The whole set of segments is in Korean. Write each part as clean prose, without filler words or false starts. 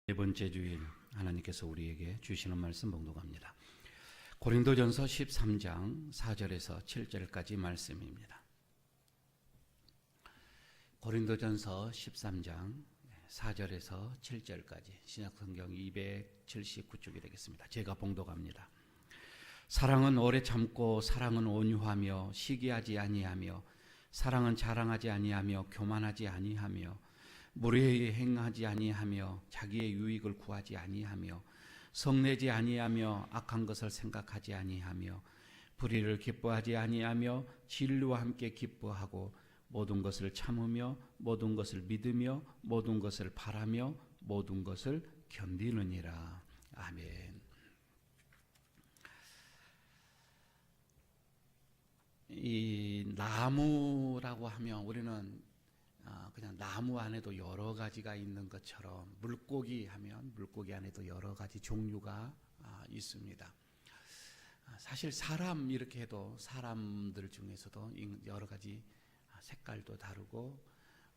네 번째 주일 하나님께서 우리에게 주시는 말씀 봉독합니다. 고린도전서 13장 4절에서 7절까지 말씀입니다. 고린도전서 13장 4절에서 7절까지 신약성경 279쪽이 되겠습니다. 제가 봉독합니다. 사랑은 오래 참고 사랑은 온유하며 시기하지 아니하며 사랑은 자랑하지 아니하며 교만하지 아니하며 무례히 행하지 아니하며 자기의 유익을 구하지 아니하며 성내지 아니하며 악한 것을 생각하지 아니하며 불의를 기뻐하지 아니하며 진리와 함께 기뻐하고 모든 것을 참으며 모든 것을 믿으며 모든 것을 바라며 모든 것을 견디느니라. 아멘. 이 나무라고 하면 우리는 그냥 나무 안에도 여러 가지가 있는 것처럼 물고기 하면 물고기 안에도 여러 가지 종류가 있습니다. 사실 사람 이렇게 해도 사람들 중에서도 여러 가지 색깔도 다르고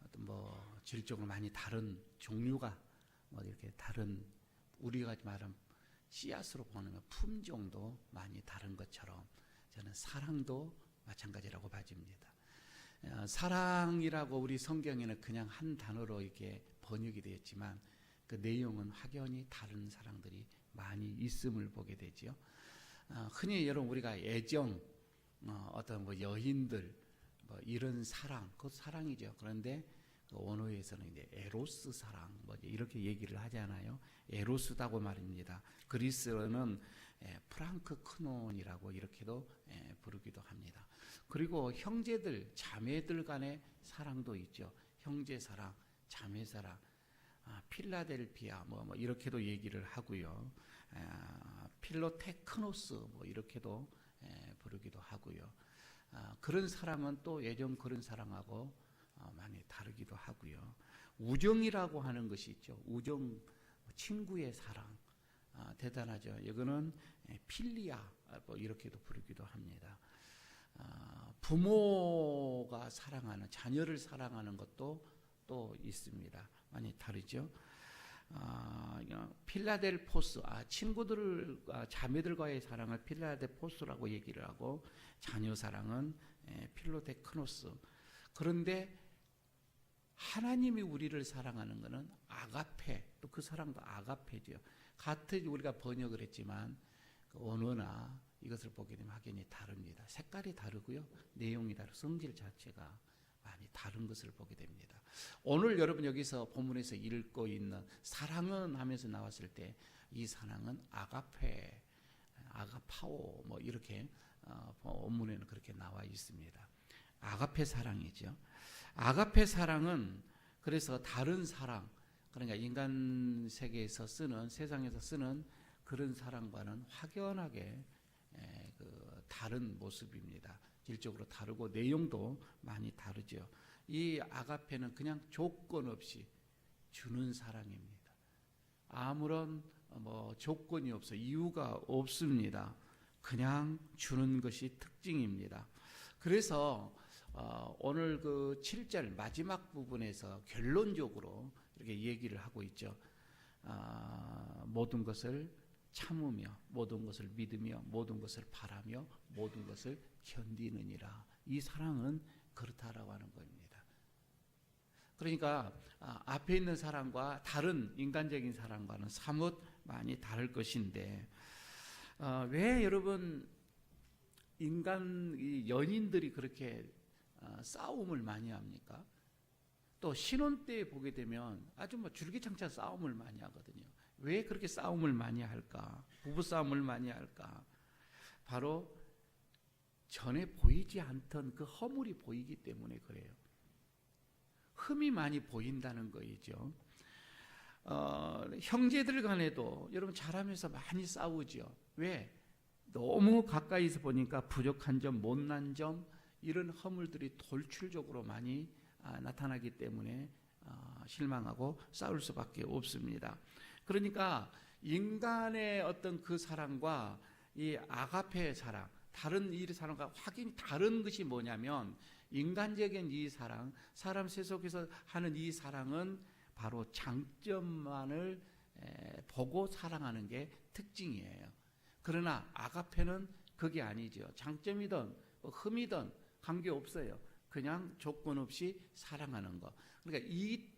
어떤 뭐 질적으로 많이 다른 종류가 뭐 이렇게 다른 우리가 말하는 씨앗으로 보면 품종도 많이 다른 것처럼 저는 사랑도 마찬가지라고 봐집니다. 사랑이라고 우리 성경에는 그냥 한 단어로 이렇게 번역이 되었지만 그 내용은 확연히 다른 사랑들이 많이 있음을 보게 되죠. 흔히 여러분 우리가 애정, 어떤 뭐 여인들, 뭐 이런 사랑, 그것 사랑이죠. 그런데 그 원어에서는 이제 에로스 사랑, 뭐 이렇게 얘기를 하잖아요. 에로스다고 말입니다. 그리스어는 프랑크 크논이라고 이렇게도 부르기도 합니다. 그리고 형제들, 자매들 간의 사랑도 있죠. 형제 사랑, 자매 사랑, 필라델피아 뭐 이렇게도 얘기를 하고요. 필로테크노스 뭐 이렇게도 부르기도 하고요. 그런 사랑은 또 예전 그런 사랑하고 많이 다르기도 하고요. 우정이라고 하는 것이 있죠. 우정, 친구의 사랑, 대단하죠. 이거는 필리아 뭐 이렇게도 부르기도 합니다. 부모가 사랑하는 자녀를 사랑하는 것도 또 있습니다. 많이 다르죠. 필라델포스, 친구들, 자매들과의 사랑을 필라델포스라고 얘기를 하고 자녀 사랑은 필로테크노스. 그런데 하나님이 우리를 사랑하는 것은 아가페, 또 그 사랑도 아가페죠. 같은 우리가 번역을 했지만 그 언어나 이것을 보게 되면 확연히 다릅니다. 색깔이 다르고요. 내용이 다르고 성질 자체가 많이 다른 것을 보게 됩니다. 오늘 여러분 여기서 본문에서 읽고 있는 사랑은 하면서 나왔을 때 이 사랑은 아가페, 아가파오 뭐 이렇게 본문에는 그렇게 나와 있습니다. 아가페 사랑이죠. 아가페 사랑은 그래서 다른 사랑, 그러니까 인간 세계에서 쓰는 세상에서 쓰는 그런 사랑과는 확연하게 그 다른 모습입니다. 질적으로 다르고 내용도 많이 다르죠. 이 아가페는 그냥 조건 없이 주는 사랑입니다. 아무런 뭐 조건이 없어 이유가 없습니다. 그냥 주는 것이 특징입니다. 그래서 오늘 그 7절 마지막 부분에서 결론적으로 이렇게 얘기를 하고 있죠. 모든 것을 참으며 모든 것을 믿으며 모든 것을 바라며 모든 것을 견디느니라. 이 사랑은 그렇다라고 하는 겁니다. 그러니까 앞에 있는 사랑과 다른 인간적인 사랑과는 사뭇 많이 다를 것인데 왜 여러분 연인들이 그렇게 싸움을 많이 합니까? 또 신혼 때 보게 되면 아주 뭐 줄기차게 싸움을 많이 하거든요. 왜 그렇게 싸움을 많이 할까? 부부 싸움을 많이 할까? 바로 전에 보이지 않던 그 허물이 보이기 때문에 그래요. 흠이 많이 보인다는 거이죠. 형제들 간에도 여러분 잘하면서 많이 싸우죠. 왜? 너무 가까이서 보니까 부족한 점, 못난 점 이런 허물들이 돌출적으로 많이 나타나기 때문에 실망하고 싸울 수밖에 없습니다. 그러니까 인간의 어떤 그 사랑과 이 아가페의 사랑, 다른 이 사랑과 확연히 다른 것이 뭐냐면 인간적인 이 사랑, 사람 세속에서 하는 이 사랑은 바로 장점만을 보고 사랑하는 게 특징이에요. 그러나 아가페는 그게 아니죠. 장점이든 흠이든 관계없어요. 그냥 조건 없이 사랑하는 거. 그러니까 이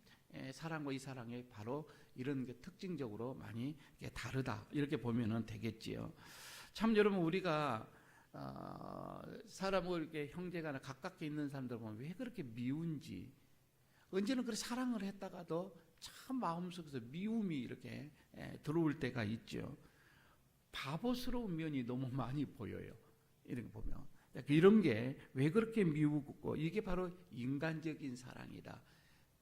사랑과 이 사랑이 바로 이런 게 특징적으로 많이 다르다, 이렇게 보면 되겠지요. 참 여러분, 우리가 사람을 이렇게 형제가 가깝게 있는 사람들 보면 왜 그렇게 미운지, 언제는 그렇게 사랑을 했다가도 참 마음속에서 미움이 이렇게 들어올 때가 있죠. 바보스러운 면이 너무 많이 보여요. 이렇게 보면 이런 게 왜 그렇게 미우고, 이게 바로 인간적인 사랑이다.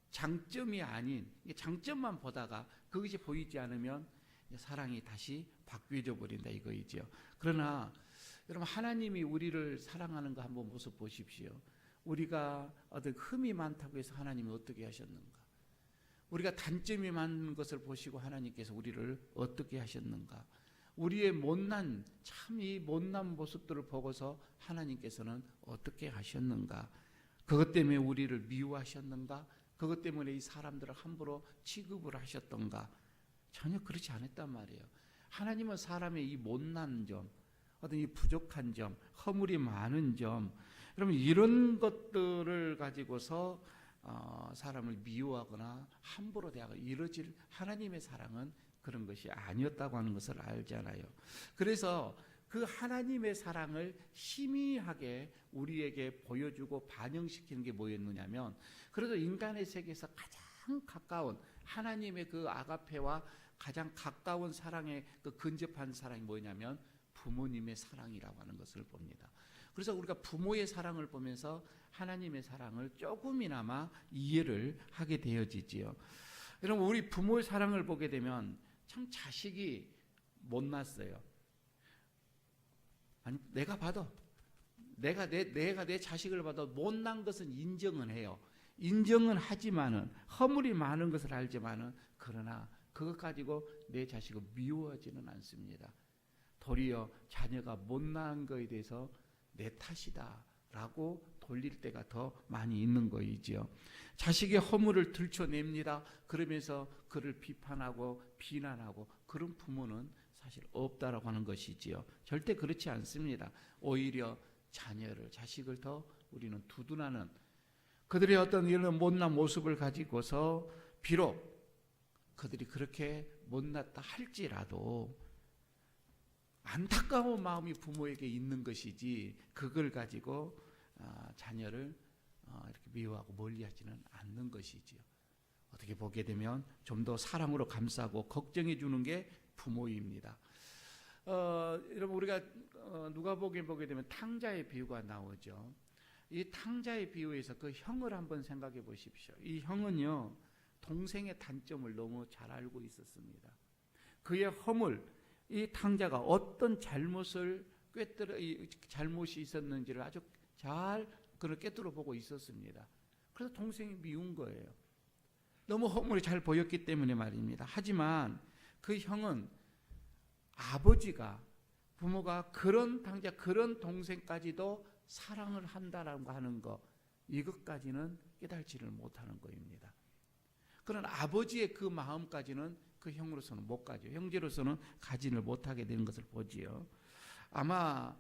장점이 아닌 장점만 보다가 그것이 보이지 않으면 사랑이 다시 바뀌어져 버린다 이거이죠. 그러나 여러분, 하나님이 우리를 사랑하는 거 한번 모습 보십시오. 우리가 어떤 흠이 많다고 해서 하나님이 어떻게 하셨는가? 우리가 단점이 많은 것을 보시고 하나님께서 우리를 어떻게 하셨는가? 우리의 못난, 참 이 못난 모습들을 보고서 하나님께서는 어떻게 하셨는가? 그것 때문에 우리를 미워하셨는가? 그것 때문에 이 사람들을 함부로 취급을 하셨던가? 전혀 그렇지 않았단 말이에요. 하나님은 사람의 이 못난 점, 어떤 이 부족한 점, 허물이 많은 점, 여러분 이런 것들을 가지고서 사람을 미워하거나 함부로 대하고 이러질, 하나님의 사랑은 그런 것이 아니었다고 하는 것을 알잖아요. 그래서 그 하나님의 사랑을 희미하게 우리에게 보여주고 반영시키는 게 뭐였느냐면, 그래도 인간의 세계에서 가장 가까운 하나님의 그 아가페와 가장 가까운 사랑의 그 근접한 사랑이 뭐냐면 부모님의 사랑이라고 하는 것을 봅니다. 그래서 우리가 부모의 사랑을 보면서 하나님의 사랑을 조금이나마 이해를 하게 되어지지요. 여러분, 우리 부모의 사랑을 보게 되면 참 자식이 못났어요. 아니, 내가 봐도 내가 내 자식을 봐도 못난 것은 인정은 해요. 인정은 하지만은, 허물이 많은 것을 알지만은, 그러나 그것 가지고 내 자식을 미워하지는 않습니다. 도리어 자녀가 못난 것에 대해서 내 탓이다라고 돌릴 때가 더 많이 있는 거이지요. 자식의 허물을 들춰냅니다. 그러면서 그를 비판하고 비난하고, 그런 부모는 사실 없다라고 하는 것이지요. 절대 그렇지 않습니다. 오히려 자식을 더 우리는 두둔하는, 그들의 어떤 이런 못난 모습을 가지고서 비록 그들이 그렇게 못났다 할지라도 안타까운 마음이 부모에게 있는 것이지, 그걸 가지고 자녀를 이렇게 미워하고 멀리하지는 않는 것이지요. 어떻게 보게 되면 좀 더 사랑으로 감싸고 걱정해 주는 게 부모입니다. 여러분, 우리가 누가복음 보게 되면 탕자의 비유가 나오죠. 이 탕자의 비유에서 그 형을 한번 생각해 보십시오. 이 형은요, 동생의 단점을 너무 잘 알고 있었습니다. 그의 허물, 이 탕자가 어떤 잘못이 있었는지를 아주 잘 그걸 꿰뚫어 보고 있었습니다. 그래서 동생이 미운 거예요. 너무 허물이 잘 보였기 때문에 말입니다. 하지만 그 형은 아버지가, 부모가 그런 탕자, 그런 동생까지도 사랑을 한다라고 하는 것, 이것까지는 깨달지를 못하는 것입니다. 그런 아버지의 그 마음까지는 그 형으로서는 못 가죠. 형제로서는 가지를 못하게 되는 것을 보지요. 아마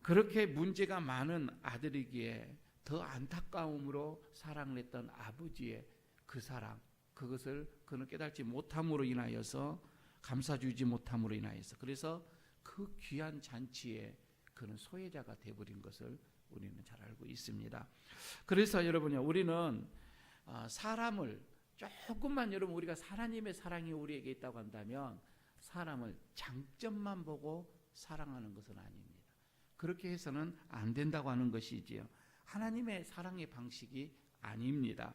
그렇게 문제가 많은 아들이기에 더 안타까움으로 사랑을 했던 아버지의 그 사랑, 그것을 그는 깨닫지 못함으로 인하여서, 감싸주지 못함으로 인하여서, 그래서 그 귀한 잔치에 그는 소외자가 되어버린 것을 우리는 잘 알고 있습니다. 그래서 여러분요, 우리는 사람을 조금만, 여러분, 우리가 하나님의 사랑이 우리에게 있다고 한다면 사람을 장점만 보고 사랑하는 것은 아닙니다. 그렇게 해서는 안 된다고 하는 것이지요. 하나님의 사랑의 방식이 아닙니다.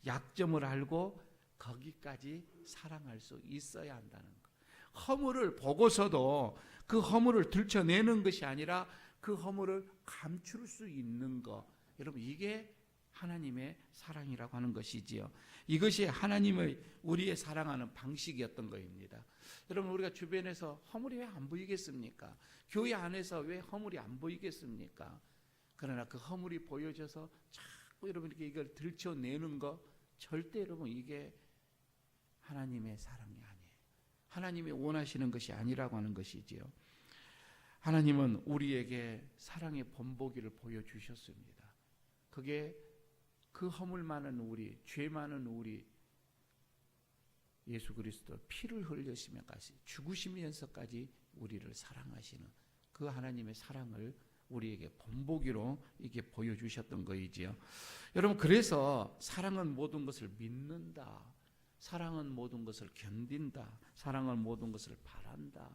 약점을 알고 거기까지 사랑할 수 있어야 한다는 것. 허물을 보고서도 그 허물을 들춰내는 것이 아니라 그 허물을 감출 수 있는 것. 여러분, 이게 하나님의 사랑이라고 하는 것이지요. 이것이 하나님의 우리의 사랑하는 방식이었던 것입니다. 여러분, 우리가 주변에서 허물이 왜 안 보이겠습니까? 교회 안에서 왜 허물이 안 보이겠습니까? 그러나 그 허물이 보여져서 자꾸 여러분 이렇게 이걸 들춰내는 것, 절대 여러분 이게 하나님의 사랑이 아니에요. 하나님이 원하시는 것이 아니라고 하는 것이지요. 하나님은 우리에게 사랑의 본보기를 보여주셨습니다. 그게 그 허물 많은 우리, 죄 많은 우리 예수 그리스도 피를 흘리시면까지 죽으시면서까지 우리를 사랑하시는 그 하나님의 사랑을 우리에게 본보기로 이게 보여주셨던 거이지요. 여러분, 그래서 사랑은 모든 것을 믿는다. 사랑은 모든 것을 견딘다. 사랑은 모든 것을 바란다.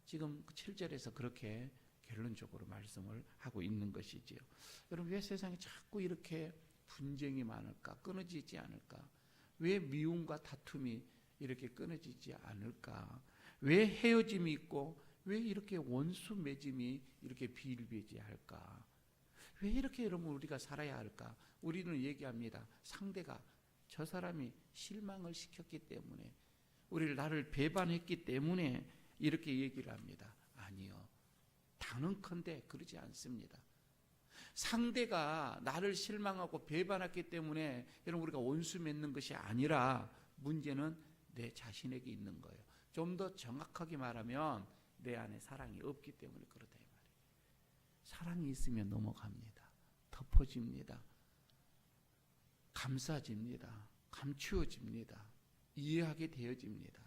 지금 7절에서 그렇게 결론적으로 말씀을 하고 있는 것이지요. 여러분, 왜 세상에 자꾸 이렇게 분쟁이 많을까? 끊어지지 않을까? 왜 미움과 다툼이 이렇게 끊어지지 않을까? 왜 헤어짐이 있고 왜 이렇게 원수 맺음이 이렇게 비일비재할까? 왜 이렇게 여러분 우리가 살아야 할까? 우리는 얘기합니다. 상대가 저 사람이 실망을 시켰기 때문에 우리를 나를 배반했기 때문에 이렇게 얘기를 합니다. 아니요. 단언컨대 그러지 않습니다. 상대가 나를 실망하고 배반했기 때문에 여러분 우리가 원수 맺는 것이 아니라 문제는 내 자신에게 있는 거예요. 좀 더 정확하게 말하면 내 안에 사랑이 없기 때문에 그렇다 이 말이에요. 사랑이 있으면 넘어갑니다. 덮어집니다. 감싸집니다. 감추어집니다. 이해하게 되어집니다.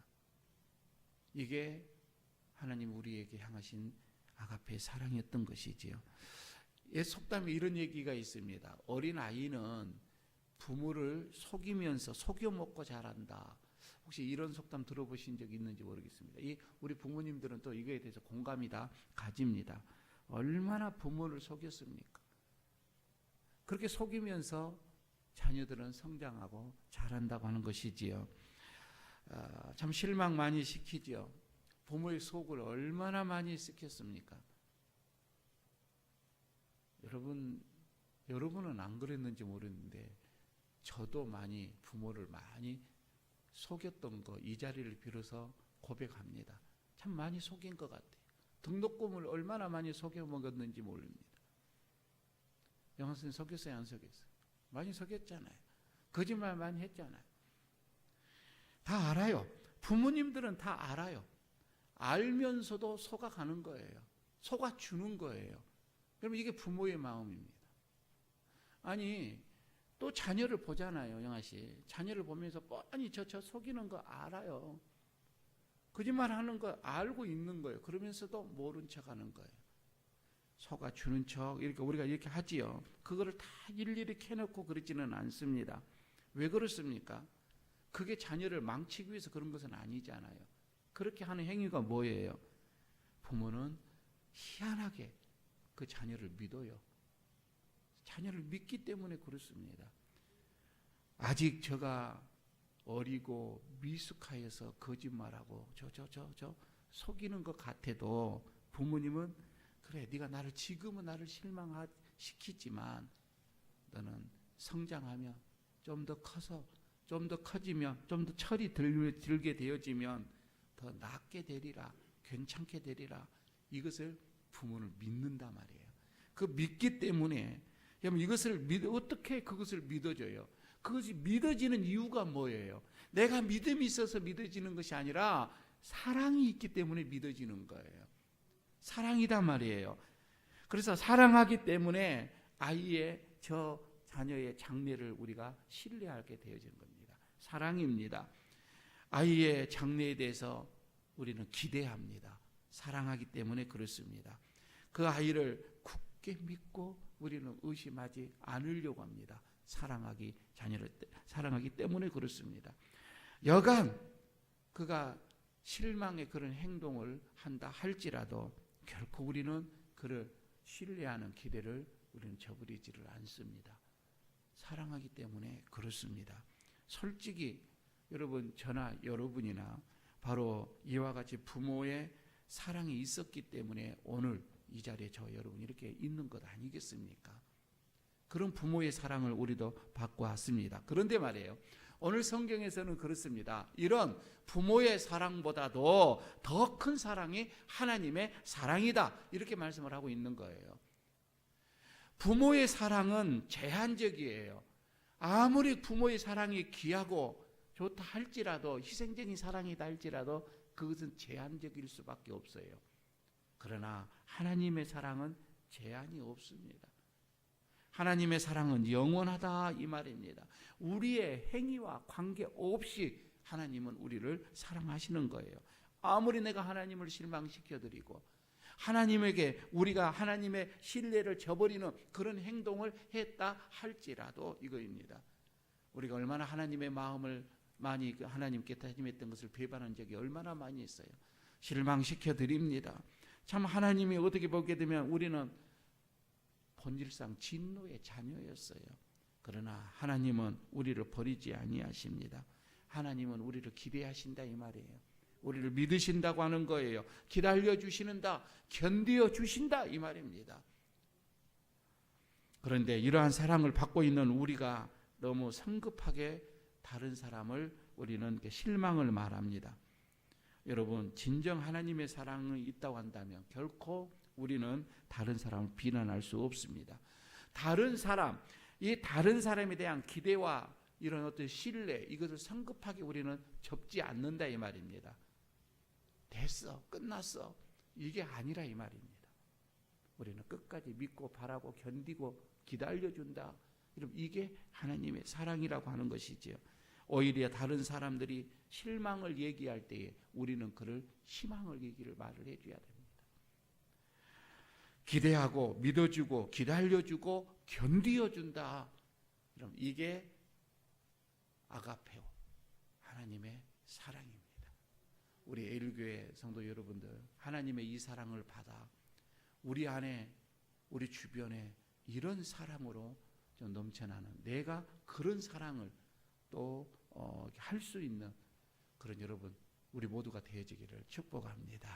이게 하나님 우리에게 향하신 아가페의 사랑이었던 것이지요. 옛 속담에 이런 얘기가 있습니다. 어린 아이는 부모를 속이면서 속여 먹고 자란다. 혹시 이런 속담 들어보신 적 있는지 모르겠습니다. 우리 부모님들은 또 이거에 대해서 공감이 다 가집니다. 얼마나 부모를 속였습니까? 그렇게 속이면서 자녀들은 성장하고 자란다고 하는 것이지요. 참 실망 많이 시키지요. 부모의 속을 얼마나 많이 썩혔습니까? 여러분은 안 그랬는지 모르는데 저도 많이 부모를 많이 속였던 거 이 자리를 빌어서 고백합니다. 참 많이 속인 것 같아요. 등록금을 얼마나 많이 속여 먹었는지 모릅니다. 영화 선생님 속였어요, 안 속였어요? 많이 속였잖아요. 거짓말 많이 했잖아요. 다 알아요. 부모님들은 다 알아요. 알면서도 속아가는 거예요. 속아주는 거예요. 그럼 이게 부모의 마음입니다. 아니 또 자녀를 보잖아요. 영아씨 자녀를 보면서 뻔히 저 속이는 거 알아요. 거짓말하는 거 알고 있는 거예요. 그러면서도 모른 척하는 거예요. 속아주는 척 이렇게 우리가 이렇게 하지요. 그거를 다 일일이 캐놓고 그러지는 않습니다. 왜 그렇습니까? 그게 자녀를 망치기 위해서 그런 것은 아니잖아요. 그렇게 하는 행위가 뭐예요? 부모는 희한하게 그 자녀를 믿어요. 자녀를 믿기 때문에 그렇습니다. 아직 저가 어리고 미숙하여서 거짓말하고 저 속이는 것 같아도 부모님은 그래 네가 지금은 나를 실망시키지만 너는 성장하면 좀 더 커서 좀 더 커지면 좀 더 철이 들게 되어지면 더 낫게 되리라 괜찮게 되리라 이것을 부모를 믿는단 말이에요. 그 믿기 때문에 어떻게 그것을 믿어줘요? 그것이 믿어지는 이유가 뭐예요? 내가 믿음이 있어서 믿어지는 것이 아니라 사랑이 있기 때문에 믿어지는 거예요. 사랑이단 말이에요. 그래서 사랑하기 때문에 저 자녀의 장래를 우리가 신뢰하게 되어진 겁니다. 사랑입니다. 아이의 장래에 대해서 우리는 기대합니다. 사랑하기 때문에 그렇습니다. 그 아이를 굳게 믿고 우리는 의심하지 않으려고 합니다. 자녀를 사랑하기 때문에 그렇습니다. 여간 그가 실망의 그런 행동을 한다 할지라도 결코 우리는 그를 신뢰하는 기대를 우리는 저버리지를 않습니다. 사랑하기 때문에 그렇습니다. 솔직히 여러분 저나 여러분이나 바로 이와 같이 부모의 사랑이 있었기 때문에 오늘 이 자리에 저 여러분 이렇게 있는 것 아니겠습니까? 그런 부모의 사랑을 우리도 받고 왔습니다. 그런데 말이에요. 오늘 성경에서는 그렇습니다. 이런 부모의 사랑보다도 더 큰 사랑이 하나님의 사랑이다. 이렇게 말씀을 하고 있는 거예요. 부모의 사랑은 제한적이에요. 아무리 부모의 사랑이 귀하고 좋다 할지라도, 희생적인 사랑이다 할지라도 그것은 제한적일 수밖에 없어요. 그러나 하나님의 사랑은 제한이 없습니다. 하나님의 사랑은 영원하다 이 말입니다. 우리의 행위와 관계없이 하나님은 우리를 사랑하시는 거예요. 아무리 내가 하나님을 실망시켜드리고 하나님에게 우리가 하나님의 신뢰를 저버리는 그런 행동을 했다 할지라도 이거입니다. 우리가 얼마나 하나님의 마음을 많이 하나님께 다짐했던 것을 배반한 적이 얼마나 많이 있어요. 실망시켜드립니다. 참 하나님이 어떻게 보게 되면 우리는 본질상 진노의 자녀였어요. 그러나 하나님은 우리를 버리지 아니하십니다. 하나님은 우리를 기대하신다 이 말이에요. 우리를 믿으신다고 하는 거예요. 기다려 주시는다, 견디어 주신다 이 말입니다. 그런데 이러한 사랑을 받고 있는 우리가 너무 성급하게 다른 사람을 우리는 실망을 말합니다. 여러분, 진정 하나님의 사랑이 있다고 한다면 결코 우리는 다른 사람을 비난할 수 없습니다. 다른 사람, 이 다른 사람에 대한 기대와 이런 어떤 신뢰, 이것을 성급하게 우리는 접지 않는다 이 말입니다. 됐어, 끝났어, 이게 아니라 이 말입니다. 우리는 끝까지 믿고 바라고 견디고 기다려준다. 이게 하나님의 사랑이라고 하는 것이지요. 오히려 다른 사람들이 실망을 얘기할 때에 우리는 그를 희망을 얘기를 말을 해줘야 됩니다. 기대하고 믿어주고 기다려주고 견디어준다. 그럼 이게 아가페오, 하나님의 사랑입니다. 우리 에일교회 성도 여러분들, 하나님의 이 사랑을 받아 우리 안에, 우리 주변에 이런 사랑으로 좀 넘쳐나는, 내가 그런 사랑을 또 할 수 있는 그런 여러분, 우리 모두가 되어지기를 축복합니다.